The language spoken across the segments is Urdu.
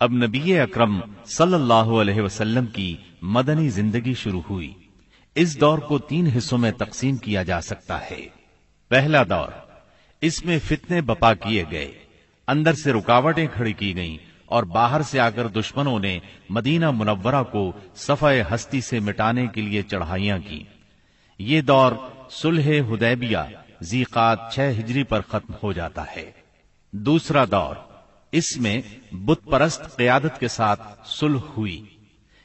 اب نبی اکرم صلی اللہ علیہ وسلم کی مدنی زندگی شروع ہوئی۔ اس دور کو 3 حصوں میں تقسیم کیا جا سکتا ہے۔ پہلا دور، اس میں فتنے بپا کیے گئے، اندر سے رکاوٹیں کھڑی کی گئیں اور باہر سے آ کر دشمنوں نے مدینہ منورہ کو صفحہ ہستی سے مٹانے کے لیے چڑھائیاں کی۔ یہ دور صلح حدیبیہ ذیقعد 6 ہجری پر ختم ہو جاتا ہے۔ دوسرا دور، اس میں بت پرست قیادت کے ساتھ صلح ہوئی۔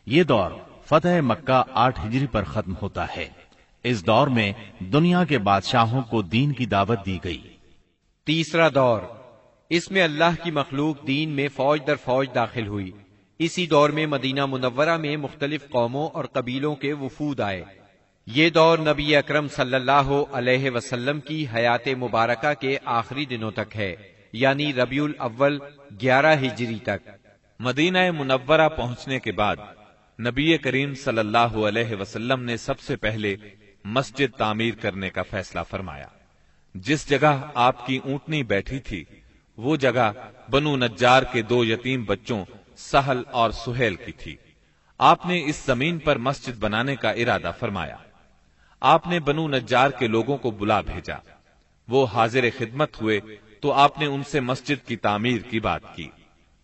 یہ دور فتح مکہ 8 ہجری پر ختم ہوتا ہے۔ اس دور میں دنیا کے بادشاہوں کو دین کی دعوت دی گئی۔ تیسرا دور، اس میں اللہ کی مخلوق دین میں فوج در فوج داخل ہوئی۔ اسی دور میں مدینہ منورہ میں مختلف قوموں اور قبیلوں کے وفود آئے۔ یہ دور نبی اکرم صلی اللہ علیہ وسلم کی حیات مبارکہ کے آخری دنوں تک ہے، یعنی ربیع الاول 11 ہجری تک۔ مدینہ منورہ پہنچنے کے بعد نبی کریم صلی اللہ علیہ وسلم نے سب سے پہلے مسجد تعمیر کرنے کا فیصلہ فرمایا۔ جس جگہ آپ کی اونٹنی بیٹھی تھی وہ جگہ بنو نجار کے 2 یتیم بچوں سہل اور سہیل کی تھی۔ آپ نے اس زمین پر مسجد بنانے کا ارادہ فرمایا۔ آپ نے بنو نجار کے لوگوں کو بلا بھیجا۔ وہ حاضر خدمت ہوئے تو آپ نے ان سے مسجد کی تعمیر کی بات کی۔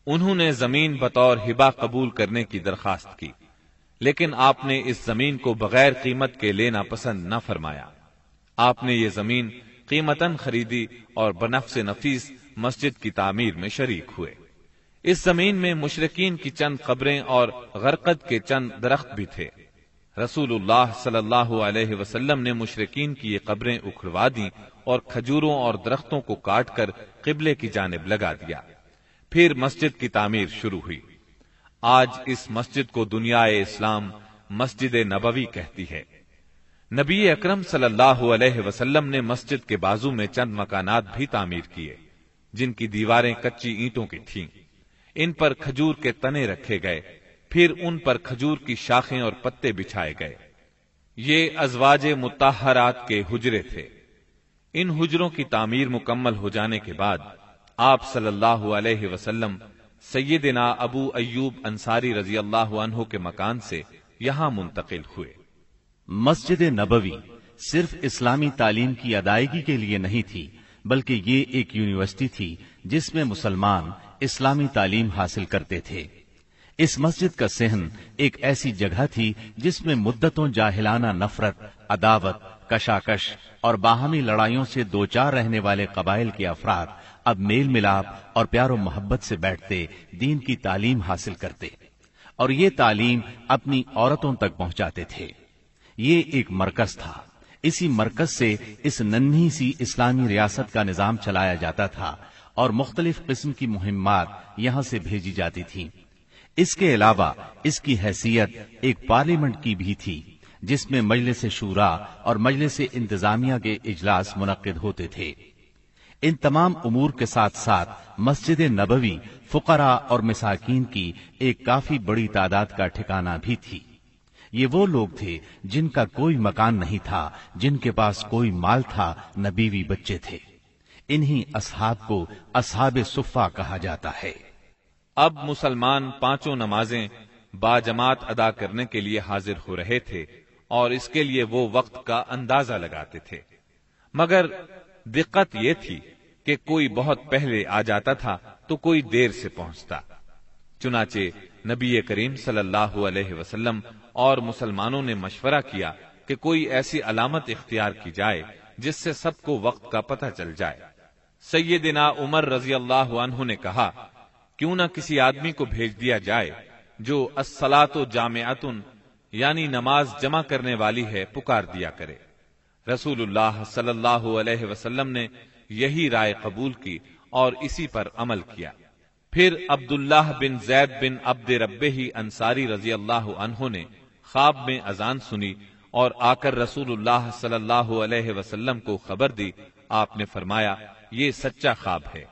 انہوں نے زمین بطور ہبہ قبول کرنے کی درخواست کی، لیکن آپ نے اس زمین کو بغیر قیمت کے لینا پسند نہ فرمایا۔ آپ نے یہ زمین قیمتاً خریدی اور بنفس نفیس مسجد کی تعمیر میں شریک ہوئے۔ اس زمین میں مشرکین کی چند قبریں اور غرقد کے چند درخت بھی تھے۔ رسول اللہ صلی اللہ علیہ وسلم نے مشرکین کی یہ قبریں اکھڑوا دیں اور کھجوروں اور درختوں کو کاٹ کر قبلے کی جانب لگا دیا۔ پھر مسجد کی تعمیر شروع ہوئی۔ آج اس مسجد کو دنیا اسلام مسجد نبوی کہتی ہے۔ نبی اکرم صلی اللہ علیہ وسلم نے مسجد کے بازو میں چند مکانات بھی تعمیر کیے، جن کی دیواریں کچی اینٹوں کی تھیں۔ ان پر کھجور کے تنے رکھے گئے، پھر ان پر کھجور کی شاخیں اور پتے بچھائے گئے۔ یہ ازواج مطہرات کے حجرے تھے۔ ان حجروں کی تعمیر مکمل ہو جانے کے بعد آپ صلی اللہ علیہ وسلم سیدنا ابو ایوب انصاری رضی اللہ عنہ کے مکان سے یہاں منتقل ہوئے۔ مسجد نبوی صرف اسلامی تعلیم کی ادائیگی کے لیے نہیں تھی، بلکہ یہ ایک یونیورسٹی تھی جس میں مسلمان اسلامی تعلیم حاصل کرتے تھے۔ اس مسجد کا صحن ایک ایسی جگہ تھی جس میں مدتوں جاہلانہ نفرت، عداوت، کشاکش اور باہمی لڑائیوں سے دوچار رہنے والے قبائل کے افراد اب میل ملاپ اور پیار و محبت سے بیٹھتے، دین کی تعلیم حاصل کرتے اور یہ تعلیم اپنی عورتوں تک پہنچاتے تھے۔ یہ ایک مرکز تھا۔ اسی مرکز سے اس ننھی سی اسلامی ریاست کا نظام چلایا جاتا تھا اور مختلف قسم کی مہمات یہاں سے بھیجی جاتی تھیں۔ اس کے علاوہ اس کی حیثیت ایک پارلیمنٹ کی بھی تھی، جس میں مجلس شورا اور مجلس انتظامیہ کے اجلاس منعقد ہوتے تھے۔ ان تمام امور کے ساتھ ساتھ مسجد نبوی فقراء اور مساکین کی ایک کافی بڑی تعداد کا ٹھکانہ بھی تھی۔ یہ وہ لوگ تھے جن کا کوئی مکان نہیں تھا، جن کے پاس کوئی مال تھا، نہ بیوی بچے تھے۔ انہی اصحاب کو اصحاب صفہ کہا جاتا ہے۔ اب مسلمان 5 نمازیں باجماعت ادا کرنے کے لیے حاضر ہو رہے تھے اور اس کے لیے وہ وقت کا اندازہ لگاتے تھے، مگر دقت یہ تھی کہ کوئی بہت پہلے آ جاتا تھا تو کوئی دیر سے پہنچتا۔ چنانچہ نبی کریم صلی اللہ علیہ وسلم اور مسلمانوں نے مشورہ کیا کہ کوئی ایسی علامت اختیار کی جائے جس سے سب کو وقت کا پتہ چل جائے۔ سیدنا عمر رضی اللہ عنہ نے کہا، کیوں نہ کسی آدمی کو بھیج دیا جائے جو الصلاۃ جامعۃ یعنی نماز جمع کرنے والی ہے پکار دیا کرے۔ رسول اللہ صلی اللہ علیہ وسلم نے یہی رائے قبول کی اور اسی پر عمل کیا۔ پھر عبداللہ بن زید بن عبد ربہ انصاری رضی اللہ عنہ نے خواب میں اذان سنی اور آ کر رسول اللہ صلی اللہ علیہ وسلم کو خبر دی۔ آپ نے فرمایا، یہ سچا خواب ہے۔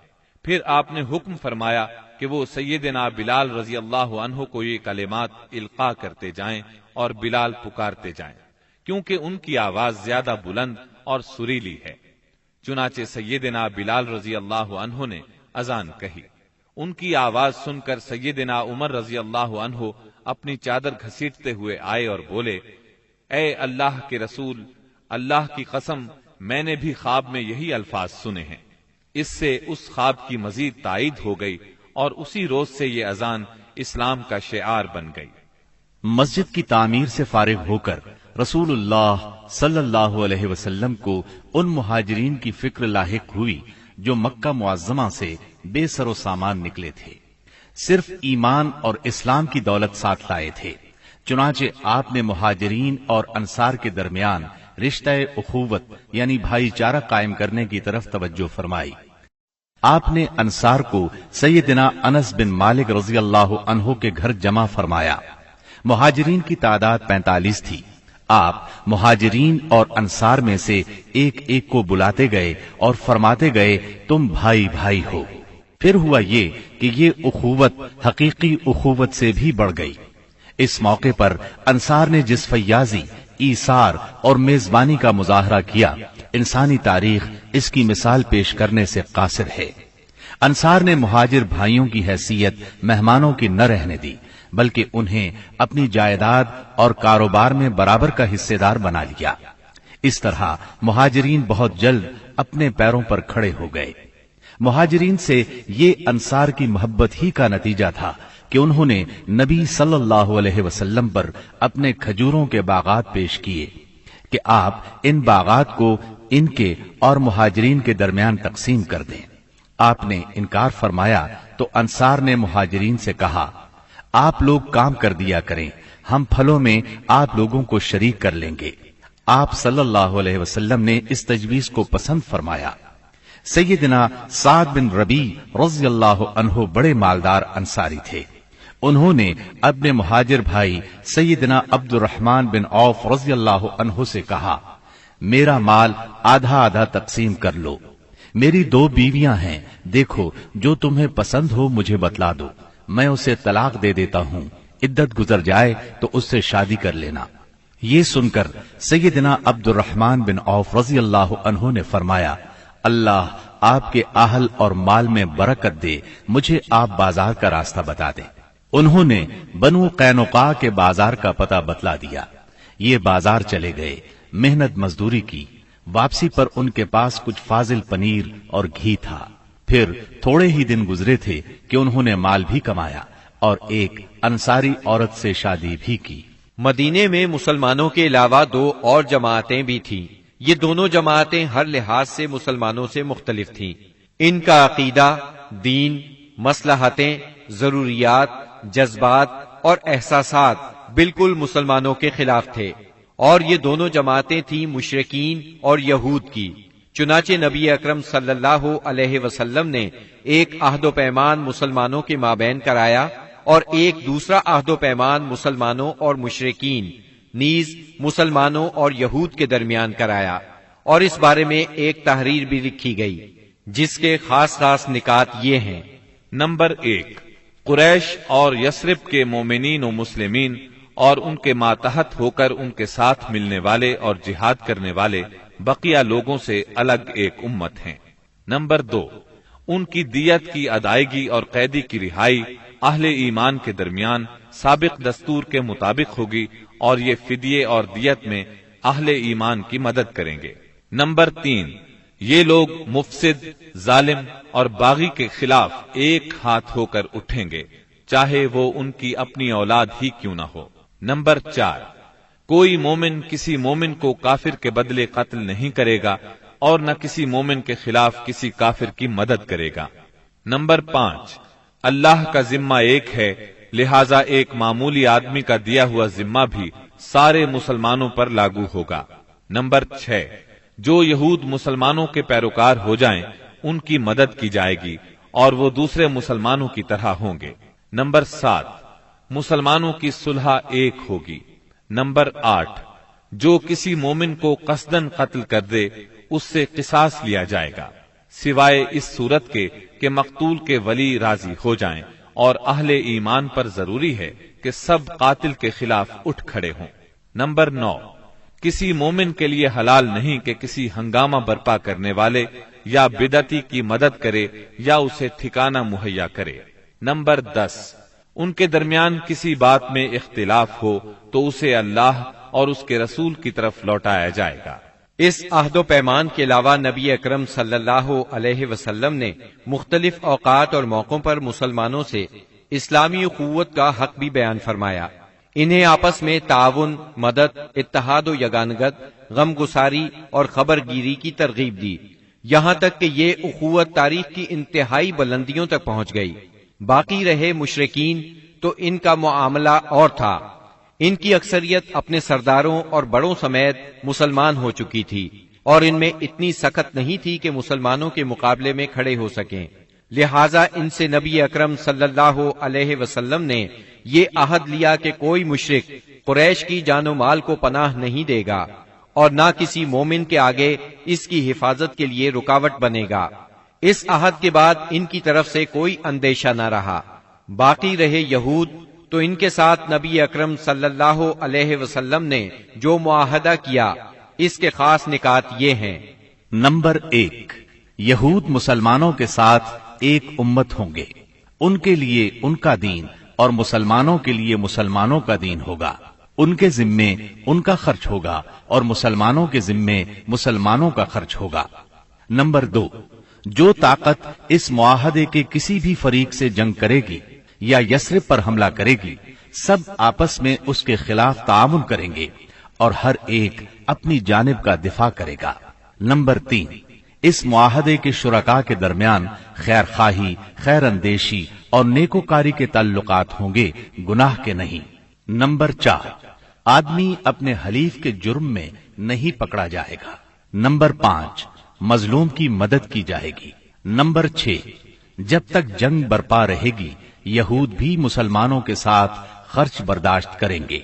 پھر آپ نے حکم فرمایا کہ وہ سیدنا بلال رضی اللہ عنہ کو یہ کلمات القاء کرتے جائیں اور بلال پکارتے جائیں، کیونکہ ان کی آواز زیادہ بلند اور سریلی ہے۔ چنانچہ سیدنا بلال رضی اللہ عنہ نے اذان کہی۔ ان کی آواز سن کر سیدنا عمر رضی اللہ عنہ اپنی چادر گھسیٹتے ہوئے آئے اور بولے، اے اللہ کے رسول، اللہ کی قسم میں نے بھی خواب میں یہی الفاظ سنے ہیں۔ اس سے اس خواب کی مزید تائید ہو گئی اور اسی روز سے یہ اذان اسلام کا شعار بن گئی۔ مسجد کی تعمیر سے فارغ ہو کر رسول اللہ صلی اللہ علیہ وسلم کو ان مہاجرین کی فکر لاحق ہوئی جو مکہ معظمہ سے بے سر و سامان نکلے تھے، صرف ایمان اور اسلام کی دولت ساتھ لائے تھے۔ چنانچہ آپ نے مہاجرین اور انصار کے درمیان رشتہ اخوت یعنی بھائی چارہ قائم کرنے کی طرف توجہ فرمائی۔ آپ نے انصار کو سیدنا انس بن مالک رضی اللہ عنہ کے گھر جمع فرمایا۔ مہاجرین کی تعداد 45 تھی۔ آپ مہاجرین اور انصار میں سے ایک ایک کو بلاتے گئے اور فرماتے گئے، تم بھائی بھائی ہو۔ پھر ہوا یہ کہ یہ اخوت حقیقی اخوت سے بھی بڑھ گئی۔ اس موقع پر انصار نے جس فیاضی، ایثار اور میزبانی کا مظاہرہ کیا، انسانی تاریخ اس کی مثال پیش کرنے سے قاصر ہے۔ انصار نے مہاجر بھائیوں کی حیثیت مہمانوں کی نہ رہنے دی، بلکہ انہیں اپنی جائیداد اور کاروبار میں برابر کا حصے دار بنا لیا۔ اس طرح مہاجرین بہت جلد اپنے پیروں پر کھڑے ہو گئے۔ مہاجرین سے یہ انصار کی محبت ہی کا نتیجہ تھا کہ انہوں نے نبی صلی اللہ علیہ وسلم پر اپنے کھجوروں کے باغات پیش کیے کہ آپ ان باغات کو ان کے اور مہاجرین کے درمیان تقسیم کر دیں۔ آپ نے انکار فرمایا تو انصار نے مہاجرین سے کہا، آپ لوگ کام کر دیا کریں، ہم پھلوں میں آپ لوگوں کو شریک کر لیں گے۔ آپ صلی اللہ علیہ وسلم نے اس تجویز کو پسند فرمایا۔ سیدنا سعد بن ربیع رضی اللہ عنہ بڑے مالدار انصاری تھے۔ انہوں نے اپنے مہاجر بھائی سیدنا عبد الرحمن بن عوف رضی اللہ عنہ سے کہا، میرا مال آدھا آدھا تقسیم کر لو، میری 2 بیویاں ہیں، دیکھو جو تمہیں پسند ہو مجھے بتلا دو، میں اسے طلاق دے دیتا ہوں، عدت گزر جائے تو اس سے شادی کر لینا۔ یہ سن کر سیدنا عبد الرحمن بن عوف رضی اللہ عنہ نے فرمایا، اللہ آپ کے اہل اور مال میں برکت دے، مجھے آپ بازار کا راستہ بتا دیں۔ انہوں نے بنو قینقاع کے بازار کا پتہ بتلا دیا۔ یہ بازار چلے گئے، محنت مزدوری کی، واپسی پر ان کے پاس کچھ فاضل پنیر اور گھی تھا۔ پھر تھوڑے ہی دن گزرے تھے کہ انہوں نے مال بھی کمایا اور ایک انصاری عورت سے شادی بھی کی۔ مدینے میں مسلمانوں کے علاوہ 2 اور جماعتیں بھی تھیں۔ یہ دونوں جماعتیں ہر لحاظ سے مسلمانوں سے مختلف تھیں۔ ان کا عقیدہ، دین، مصلحتیں، ضروریات، جذبات اور احساسات بالکل مسلمانوں کے خلاف تھے، اور یہ دونوں جماعتیں تھیں مشرکین اور یہود کی۔ چنانچہ نبی اکرم صلی اللہ علیہ وسلم نے ایک عہد و پیمان مسلمانوں کے مابین کرایا اور ایک دوسرا عہد و پیمان مسلمانوں اور مشرکین نیز مسلمانوں اور یہود کے درمیان کرایا، اور اس بارے میں ایک تحریر بھی لکھی گئی جس کے خاص خاص نکات یہ ہیں۔ نمبر 1، قریش اور یثرب کے مومنین و مسلمین اور ان کے ماتحت ہو کر ان کے ساتھ ملنے والے اور جہاد کرنے والے بقیہ لوگوں سے الگ ایک امت ہیں۔ نمبر 2، ان کی دیت کی ادائیگی اور قیدی کی رہائی اہل ایمان کے درمیان سابق دستور کے مطابق ہوگی، اور یہ فدیے اور دیت میں اہل ایمان کی مدد کریں گے۔ نمبر 3، یہ لوگ مفسد، ظالم اور باغی کے خلاف ایک ہاتھ ہو کر اٹھیں گے، چاہے وہ ان کی اپنی اولاد ہی کیوں نہ ہو۔ نمبر 4، کوئی مومن کسی مومن کو کافر کے بدلے قتل نہیں کرے گا اور نہ کسی مومن کے خلاف کسی کافر کی مدد کرے گا۔ نمبر 5، اللہ کا ذمہ ایک ہے، لہذا ایک معمولی آدمی کا دیا ہوا ذمہ بھی سارے مسلمانوں پر لاگو ہوگا۔ نمبر 6، جو یہود مسلمانوں کے پیروکار ہو جائیں ان کی مدد کی جائے گی اور وہ دوسرے مسلمانوں کی طرح ہوں گے۔ نمبر 7، مسلمانوں کی صلح ایک ہوگی۔ نمبر 8، جو کسی مومن کو قصدن قتل کر دے اس سے قصاص لیا جائے گا، سوائے اس صورت کے کہ مقتول کے ولی راضی ہو جائیں، اور اہل ایمان پر ضروری ہے کہ سب قاتل کے خلاف اٹھ کھڑے ہوں۔ نمبر 9، کسی مومن کے لیے حلال نہیں کہ کسی ہنگامہ برپا کرنے والے یا بدعتی کی مدد کرے یا اسے ٹھکانہ مہیا کرے۔ نمبر 10، ان کے درمیان کسی بات میں اختلاف ہو تو اسے اللہ اور اس کے رسول کی طرف لوٹایا جائے گا۔ اس عہد و پیمان کے علاوہ نبی اکرم صلی اللہ علیہ وسلم نے مختلف اوقات اور موقعوں پر مسلمانوں سے اسلامی اخوت کا حق بھی بیان فرمایا۔ انہیں آپس میں تعاون، مدد، اتحاد و یگانگت، غم گساری اور خبر گیری کی ترغیب دی، یہاں تک کہ یہ اخوت تاریخ کی انتہائی بلندیوں تک پہنچ گئی۔ باقی رہے مشرکین تو ان کا معاملہ اور تھا۔ ان کی اکثریت اپنے سرداروں اور بڑوں سمیت مسلمان ہو چکی تھی، اور ان میں اتنی سخت نہیں تھی کہ مسلمانوں کے مقابلے میں کھڑے ہو سکیں، لہٰذا ان سے نبی اکرم صلی اللہ علیہ وسلم نے یہ عہد لیا کہ کوئی مشرک قریش کی جان و مال کو پناہ نہیں دے گا اور نہ کسی مومن کے آگے اس کی حفاظت کے لیے رکاوٹ بنے گا۔ اس عہد کے بعد ان کی طرف سے کوئی اندیشہ نہ رہا۔ باقی رہے یہود تو ان کے ساتھ نبی اکرم صلی اللہ علیہ وسلم نے جو معاہدہ کیا، اس کے خاص نکات یہ ہیں۔ نمبر 1، یہود مسلمانوں کے ساتھ ایک امت ہوں گے، ان کے لیے ان کا دین اور مسلمانوں کے لیے مسلمانوں کا دین ہوگا، ان کے ذمے ان کا خرچ ہوگا اور مسلمانوں کے ذمے مسلمانوں کا خرچ ہوگا۔ نمبر 2، جو طاقت اس معاہدے کے کسی بھی فریق سے جنگ کرے گی یا یثرب پر حملہ کرے گی، سب آپس میں اس کے خلاف تعاون کریں گے اور ہر ایک اپنی جانب کا دفاع کرے گا۔ نمبر 3، اس معاہدے کے شرکاء کے درمیان خیر خواہی، خیر اندیشی اور نیکوکاری کے تعلقات ہوں گے، گناہ کے نہیں۔ نمبر 4، آدمی اپنے حلیف کے جرم میں نہیں پکڑا جائے گا۔ نمبر 5، مظلوم کی مدد کی جائے گی۔ نمبر 6، جب تک جنگ برپا رہے گی یہود بھی مسلمانوں کے ساتھ خرچ برداشت کریں گے۔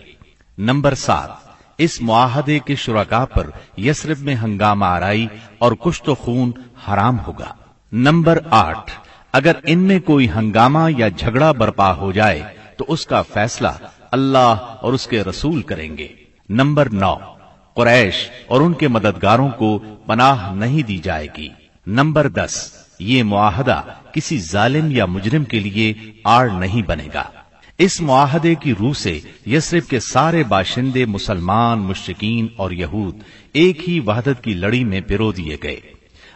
نمبر 7، اس معاہدے کے شرکاء پر یثرب میں ہنگامہ آرائی اور کشت و خون حرام ہوگا۔ نمبر 8، اگر ان میں کوئی ہنگامہ یا جھگڑا برپا ہو جائے تو اس کا فیصلہ اللہ اور اس کے رسول کریں گے۔ نمبر 9، قریش اور ان کے مددگاروں کو پناہ نہیں دی جائے گی۔ نمبر 10، یہ معاہدہ کسی ظالم یا مجرم کے لیے آڑ نہیں بنے گا۔ اس معاہدے کی روح سے یثرب کے سارے باشندے مسلمان، مشرکین اور یہود ایک ہی وحدت کی لڑی میں پرو دیے گئے۔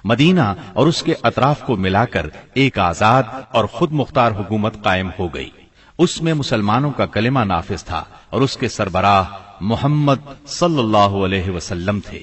مدینہ اور اس کے اطراف کو ملا کر ایک آزاد اور خود مختار حکومت قائم ہو گئی۔ اس میں مسلمانوں کا کلمہ نافذ تھا اور اس کے سربراہ محمد صلی اللہ علیہ وسلم تھے۔